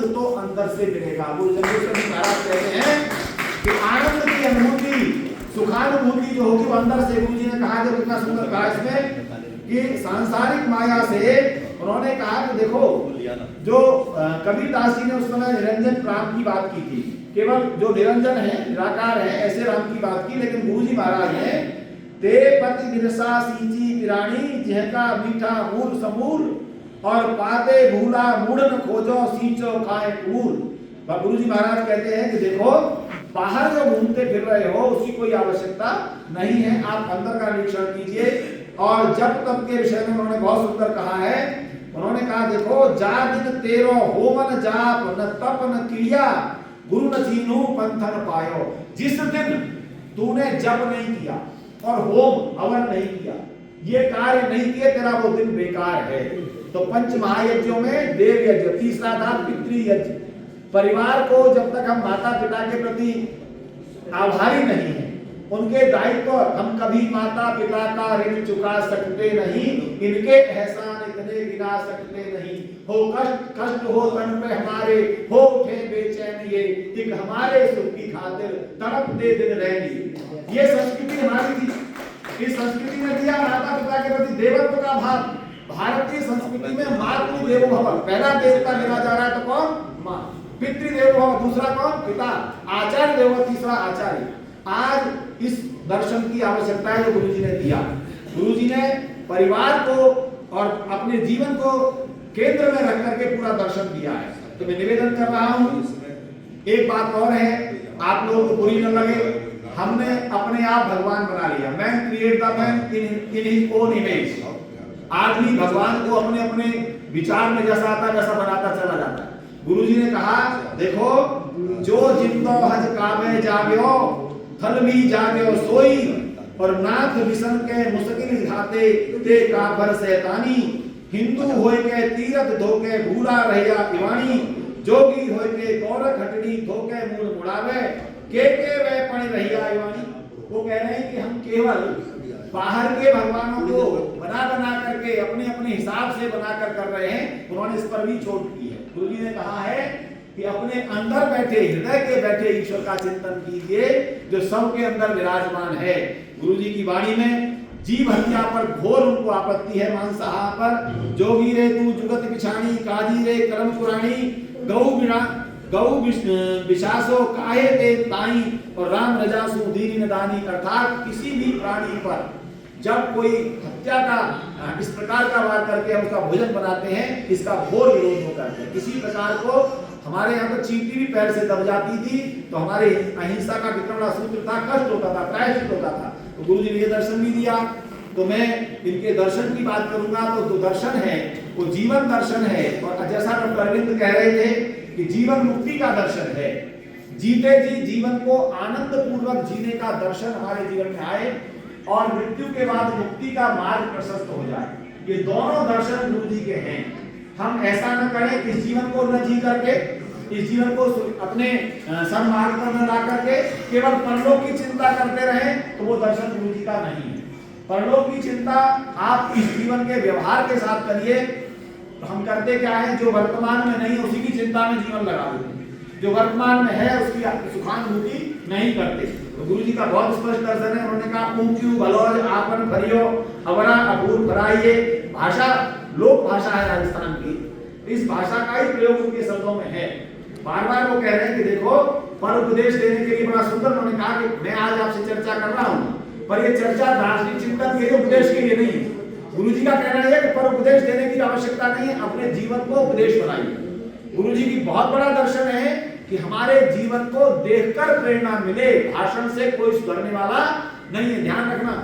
आनंद तो अंदर से मिलेगा। गुरु जगदीश महाराज कहते हैं कि आनंद की अनुभूति, सुखानुभूति जो होगी वो अंदर से। गुरु जी ने कहा जो कितना सुंदर कहा इसमें कि सांसारिक माया से उन्होंने कहा कि देखो जो कबीरदास जी ने उस समय निरंजन राम की बात की थी, केवल जो निरंजन है, निराकार है, ऐसे राम की बात की। लेकिन गुरु जी महाराज ने ते पति बिरसा सींची पिराणी जिहका मीठा मूल समूल और पाते भूला मूढ़न खोजो सींचो खाए फूल। गुरु जी महाराज कहते हैं कि देखो बाहर जो घूमते फिर रहे हो उसकी कोई आवश्यकता नहीं है, आप अंदर का निरीक्षण कीजिए। और जब तब के विषय में उन्होंने बहुत सुंदर कहा है। उन्होंने कहा देखो जा दिन तेरो होमन जाप न तप न क्रिया गुरु न चीनू पंथन पायो। जिस दिन तूने जप नहीं किया और होम हवन नहीं किया, ये कार्य नहीं किए, तेरा वो दिन बेकार है। तो पंच महायज्ञों में देव यज्ञ, तीसरा था पितृयज्ञ। परिवार को जब तक हम माता पिता के प्रति आभारी नहीं है, उनके दायित्व हम कभी माता पिता का ऋण चुका सकते नहीं, इनके एहसान इतने गिना सकते नहीं। हो कष्ट कष्ट हो तन पे हमारे, हो उठे बेचैन ये, एक हमारे सुख की खातिर तड़पते दिन रहनी। ये संस्कृति हमारी थी। इस संस्कृति ने दिया माता पिता के प्रति देवत्व का भाव। भारतीय संस्कृति में मातृ देवो भव, पहला देवता गिना जा रहा है तो कौन? माँ। पितृदेवो भव दूसरा कौन? पिता। आचार्य देवो तीसरा आचार्य। आज इस दर्शन की आवश्यकता है जो गुरुजी ने दिया। गुरुजी ने परिवार को और अपने जीवन को केंद्र में रख करके पूरा दर्शन दिया है। तो मैं निवेदन कर रहा हूं, एक बात और है, आप लोगों को बुरी न लगे, हमने अपने आप भगवान बना लिया। Man create the man in his own image. आदमी भगवान को अपने अपने विचार में जैसा आता वैसा बनाता चला जाता है। गुरुजी ने कहा देखो जो जिंदो हज कावे जाग्यो थल भी जाग्यो सोई और नाथ विसन के मुश्किल घाते ते काबर शैतानी। हिंदू होय के तीरथ धोके भूला रहिया इवाणी जोगी होय के गौरख हटड़ी धोके मूल मुड़ावे के वे पण रहिया इवाणी। वो कह रहे हैं कि हम केवल बाहर के भगवानों को बना बना करके अपने अपने हिसाब से बनाकर कर रहे हैं। उन्होंने इस पर भी चोट की है। गुरुजी ने कहा है कि अपने अंदर बैठे, हृदय के बैठे ईश्वर का चिंतन कीजिए जो सबके अंदर विराजमान है। गुरुजी की वाणी में जीव हत्या पर घोर उनको आपत्ति है, मांसाहार पर। जोगी रे तू जुगत पिछाणी काजी रे कर्म पुराणी गौ विशासो काहे ते ताई और राम रजासु दीन दानी। अर्थात किसी भी प्राणी पर जब कोई हत्या का इस प्रकार का वार करके हम उसका भोजन बनाते हैं, इसका घोर विरोध होता है। किसी प्रकार को हमारे यहाँ तो चींटी भी पैर से दब जाती थी तो हमारे अहिंसा का कितना बड़ा सूत्र था, कष्ट होता था, प्रायश्चित होता था। तो गुरु जी ने ये दर्शन भी दिया। तो मैं इनके दर्शन की बात करूंगा तो जो दर्शन है वो जीवन दर्शन है। और जैसा डॉक्टर अरविंद कह रहे थे कि जीवन मुक्ति का दर्शन है। जीते जी जीवन को आनंद पूर्वक जीने का दर्शन हमारे जीवन में आए और मृत्यु के बाद मुक्ति का मार्ग प्रशस्त हो जाए। ये दोनों दर्शन गुरु जी के हैं। हम ऐसा न करें कि इस जीवन को न जी करके, इस जीवन को अपने सन्मार्ग पर न ला करके केवल परलोक की चिंता करते रहें, तो वो दर्शन गुरु जी का नहीं है। परलोक की चिंता आप इस जीवन के व्यवहार के साथ करिए। हम करते क्या है, जो वर्तमान में नहीं उसी की चिंता में जीवन लगा देते हैं, जो वर्तमान में है उसकी सुखानुभूति नहीं करते। तो गुरु जी का बहुत स्पष्ट दर्शन है। उन्होंने कहा ऊंक्यू भलोज आपन भरियो अवरा अपूर भराइए। भाषा लोक भाषा है राजस्थान की, इस भाषा का ही प्रयोग उनके शब्दों में है। बार बार वो कह रहे हैं कि देखो पर उपदेश देने के लिए बड़ा सुंदर उन्होंने कहा कि मैं आज आपसे चर्चा कर रहा हूँ, पर ये चर्चा दार्शनिक चिंतन के लिए, उपदेश के लिए नहीं है। गुरु जी का कहना है कि पर उपदेश देने की आवश्यकता नहीं है, अपने जीवन को उपदेश बनाइए। गुरु जी की बहुत बड़ा दर्शन है कि हमारे जीवन को देखकर प्रेरणा मिले। भाषण से कोई सुधरने वाला नहीं है। ध्यान रखना,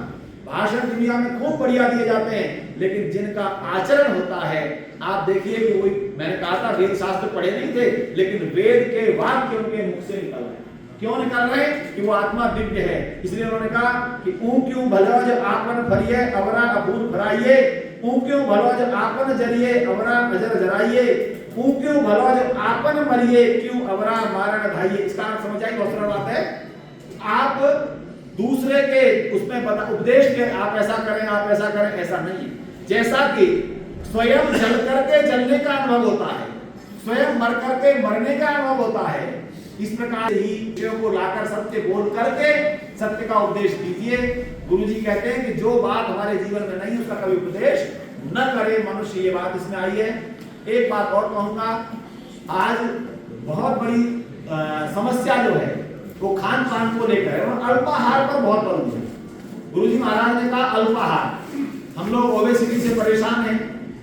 भाषण दुनिया में खूब बढ़िया दिए जाते हैं, लेकिन जिनका आचरण होता है, आप देखिए कि वही मैंने कहा था वेद शास्त्र पढ़े नहीं थे, लेकिन वेद के वाक्य उनके मुख से निकल रहे। क्यों निकल रहे? कि वो आत्मा दिव्य है। इसलिए उन्होंने कहा कि ऊंक्यू भलोज आपन फरिए अवरा अपूर भराइए। ऊंक्यू भलोज आपन जरिए अवरा नजर जराइए। ऊंक्यू भलोज आपन मरिए क्यों अवरा मारण धाइए। इसका अर्थ समझ आए? बहुत सरल बात है। आप दूसरे के उसमें उपदेश के आप ऐसा करें, आप ऐसा करें, ऐसा नहीं है। जैसा कि स्वयं जल करके जलने का अनुभव होता है, स्वयं मर करके मरने का अनुभव होता है। इस प्रकार ही विषयों को लाकर सत्य बोल करके सत्य का उपदेश कीजिए। गुरु जी कहते हैं कि जो बात हमारे जीवन में नहीं उसका कभी उपदेश न करे मनुष्य, ये बात इसमें आई है। एक बात और कहूंगा, आज बहुत बड़ी समस्या जो है वो खान पान को लेकर है और अल्पाहार पर बहुत बल है। गुरु जी महाराज ने कहा अल्पाहार, हम लोग ओबेसिटी से परेशान हैं,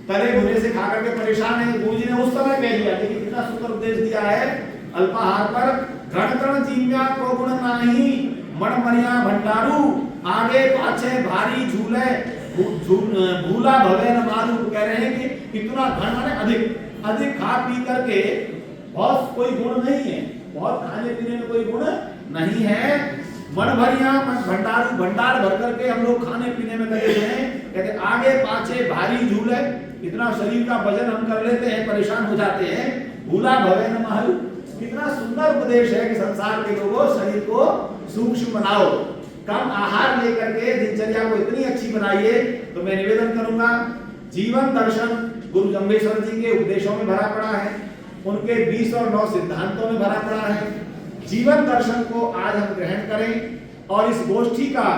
तले भुने से खा करके परेशान हैं। गुरु जी ने उस समय कह दिया, लेकिन कितना सुंदर उपदेश दिया है अल्पाहार पर। घण कण जीव्या को गुण नाही, मण मरिया भंडारू, आगे पाछे भारी झूले, भूला भवे न मारू। कह रहे हैं कि इतना घण माने अधिक अधिक खा पी करके बहुत कोई गुण नहीं है, बहुत खाने पीने में कोई गुण नहीं है। मन भरिया भंडारू, भंडार भर करके हम लोग खाने पीने में लगे हुए हैं। कहते आगे पाछे भारी झूले, इतना शरीर का वजन हम कर लेते हैं, परेशान हो जाते हैं। भूला भवे न मारू, कितना सुंदर उपदेश है कि संसार के लोगों शरीर को सूक्ष्म बनाओ, कम आहार लेकर के दिनचर्या को इतनी अच्छी बनाइए। तो मैं निवेदन करूंगा, जीवन दर्शन गुरु जम्बेश्वर जी के उपदेशों में भरा पड़ा है, उनके 20 और 9 सिद्धांतों में भरा पड़ा है। जीवन दर्शन को आज हम ग्रहण करें और इस गोष्ठी का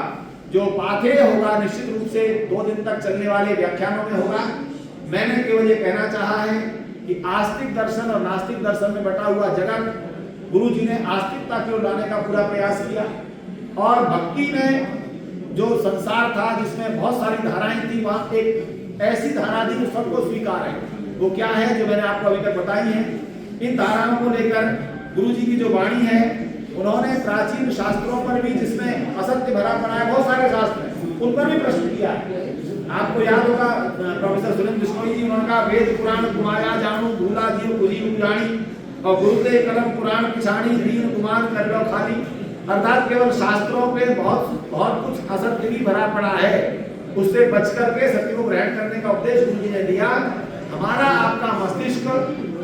जो पाथेय होगा निश्चित रूप से 2 दिन तक चलने वाले व्याख्यानों में होगा। मैंने केवल ये कहना चाहा है कि आस्तिक दर्शन और नास्तिक दर्शन में बटा हुआ जगत, गुरु जी ने आस्तिकता की ओर लाने का पूरा प्रयास किया और भक्ति में जो संसार था जिसमें बहुत सारी धाराएं थी, वहां एक ऐसी धारा थी जो सबको स्वीकार है। वो क्या है जो मैंने आपको अभी तक बताई है। इन धाराओं को लेकर गुरु जी की जो वाणी है, उन्होंने प्राचीन शास्त्रों पर भी जिसमें असत्य भरा पड़ा है, बहुत सारे शास्त्र हैं, उन पर भी प्रश्न किया है। आपको याद होगा प्रोफेसर सुरेंद्र बिश्नोई जी, उन्होंने कहा वेद पुराण कुमाया जानू, भूला जीव कुजी उजानी, और गुरुते कलम पुराण पिछाड़ी, दीन कुमार कर लो खाली। अर्थात केवल शास्त्रों पे बहुत कुछ असत्य भी भरा पड़ा है, उससे बच करके सत्य को ग्रहण करने का उपदेश गुरु जी ने दिया। हमारा आपका मस्तिष्क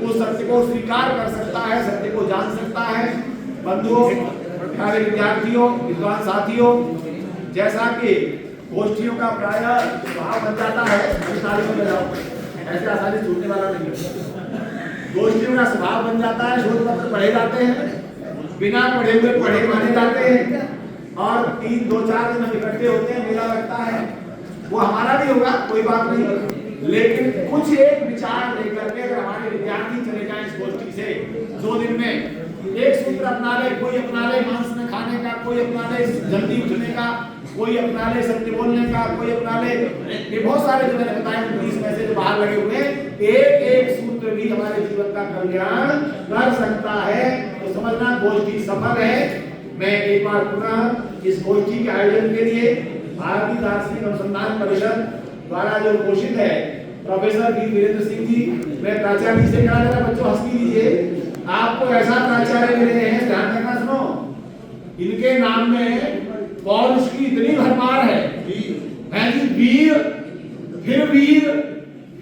उस सत्य को स्वीकार कर सकता है, सत्य को जान सकता है। बंधुओं, प्यारे विद्यार्थियों, विद्वान साथियों, जैसा कि गोष्ठियों का प्राय स्वभाव बन जाता है, ऐसे आसानी छूटने वाला नहीं है। गोष्ठियों का स्वभाव बन जाता है, शोध पत्र पढ़े जाते हैं, बिना पढ़े हुए पढ़े माने जाते हैं, और 3-2-4 दिन हम इकट्ठे होते हैं, मेला लगता है। वो हमारा भी होगा, कोई बात नहीं, लेकिन कुछ एक विचार लेकर के अगर हमारे विद्यार्थी चले जाएं इस गोष्ठी से 2 दिन में, एक सूत्र अपना ले, कोई अपना ले मांस न खाने का, कोई अपना ले जल्दी उठने का, कोई अपना ले सत्य बोलने का, कोई अपना ले, ये बहुत सारे जो मैंने बताए 30 में से जो बाहर लगे हुए हैं, एक सूत्र भी हमारे जीवन का कल्याण कर सकता है। तो समझना गोष्ठी सफल है। मैं एक बार पुनः इस गोष्ठी के आयोजन के लिए भारतीय दार्शनिक अनुसंधान परिषद द्वारा जो घोषित है प्रोफेसर वी वीरेंद्र सिंह जी, मैं प्राचार्य जी से कहा जरा बच्चों हंस लीजिए, आपको ऐसा प्राचार्य मिले हैं, ध्यान रखना सुनो, इनके नाम में पौरुष की इतनी भरमार है, वीर,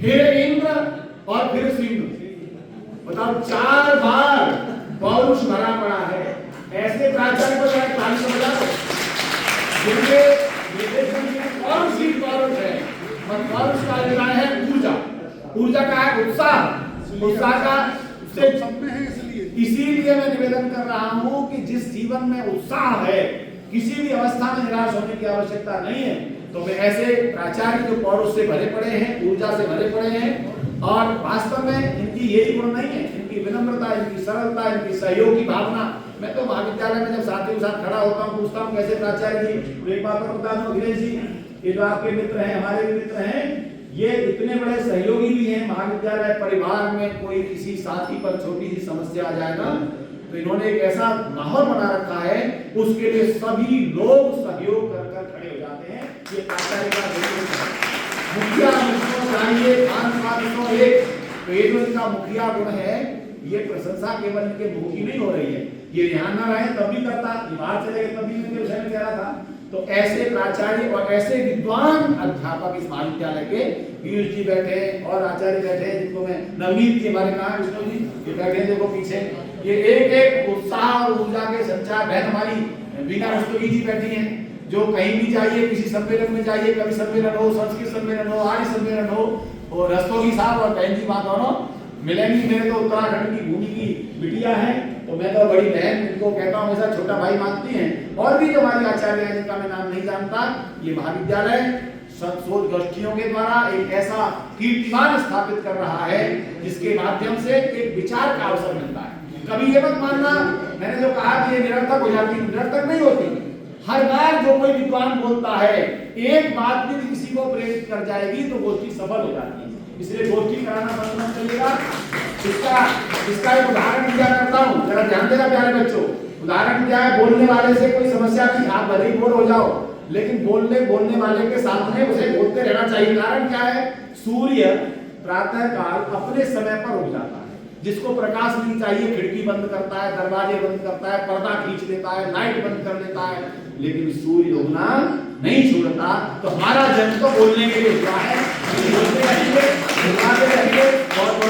फिर इंद्र और फिर सिंह। बताओ 4 बार पौरुष भरा पड़ा है। ऐसे प्राचार्य को ताली बजा दो, जिनके पौरुष ही पौरुष है। पौरुष का निर्माण है ऊर्जा, ऊर्जा का है उत्साह का से इसीलिए मैं निवेदन कर रहा हूं कि जिस जीवन में उत्साह है, किसी भी अवस्था में निराश होने की आवश्यकता नहीं है। तो मैं ऐसे प्राचार्य जो पौरुष से भरे पड़े हैं, ऊर्जा से भरे पड़े हैं, और वास्तव में इनकी यही गुण नहीं है, इनकी विनम्रता, इनकी सरलता, इनकी सहयोग की भावना। मैं तो महाविद्यालय में जब साथियों के साथ खड़ा होता हूँ, पूछता हूँ कैसे प्राचार्य जी, तो एक बात बता दूं अखिलेश जी, ये जो आपके मित्र हैं, हमारे भी मित्र हैं, ये इतने बड़े सहयोगी भी हैं। महाविद्यालय परिवार में कोई किसी साथी पर छोटी सी समस्या आ जाए ना, तो इन्होंने एक ऐसा माहौल बना रखा है, उसके लिए सभी लोग सहयोग कर कर खड़े हो जाते हैं। ये प्राचार्य का मुखिया चाहिए, तो ये जो इनका मुखिया गुण है, ये प्रशंसा केवल इनके मुख की नहीं हो रही है, ये यहाँ न रहे तब भी करता, बाहर चले गए तब भी इनके विषय में कह रहा था। तो ऐसे प्राचार्य और ऐसे विद्वान अध्यापक इस महाविद्यालय के, पीयूष जी बैठे और आचार्य बैठे हैं, जिनको मैं नवनीत जी हमारे कहा विष्णु जी ये बैठे देखो पीछे, ये एक उत्साह और ऊर्जा के संचार। बहन हमारी वीणा रस्तोगी जी बैठी हैं, जो कहीं भी जाइए, किसी सम्मेलन में जाइए, कवि सम्मेलन हो, संस्कृत सम्मेलन हो, आर्य सम्मेलन हो, और रस्तोगी साहब और बहन जी वहां दोनों मिलेंगी। मेरे तो उत्तराखंड की भूमि की बिटिया है, तो मैं तो बड़ी बहन इनको कहता हूँ, हमेशा छोटा भाई मानती हैं। और भी जो हमारी आचार्य हैं जिनका मैं नाम नहीं जानता, ये महाविद्यालय शोध गोष्ठियों के द्वारा एक ऐसा कीर्तिमान स्थापित कर रहा है जिसके माध्यम से एक विचार का अवसर मिलता है। कभी ये मत मानना मैंने जो कहा कि ये निरर्थक हो जाती, निरर्थक नहीं होती। हर बार जो कोई विद्वान बोलता है, एक बात भी किसी को प्रेरित कर जाएगी तो गोष्ठी सफल हो जाती है। इसलिए गोष्ठी कराना बंद मत करिएगा। इसका एक उदाहरण दिया करता हूँ, जरा ध्यान देना प्यारे बच्चों। उदाहरण क्या है, बोलने वाले से कोई समस्या नहीं, आप भले ही बोर हो जाओ, लेकिन बोलने वाले के सामने उसे बोलते रहना चाहिए। कारण क्या है, सूर्य प्रातः काल अपने समय पर उग जाता है। जिसको प्रकाश नहीं चाहिए खिड़की बंद करता है, दरवाजे बंद करता है, पर्दा खींच लेता है, लाइट बंद कर देता है, लेकिन सूर्य उगना नहीं छोड़ता। तो हमारा जन्म तो बोलने के लिए हुआ है, बोलते रहेंगे, बहुत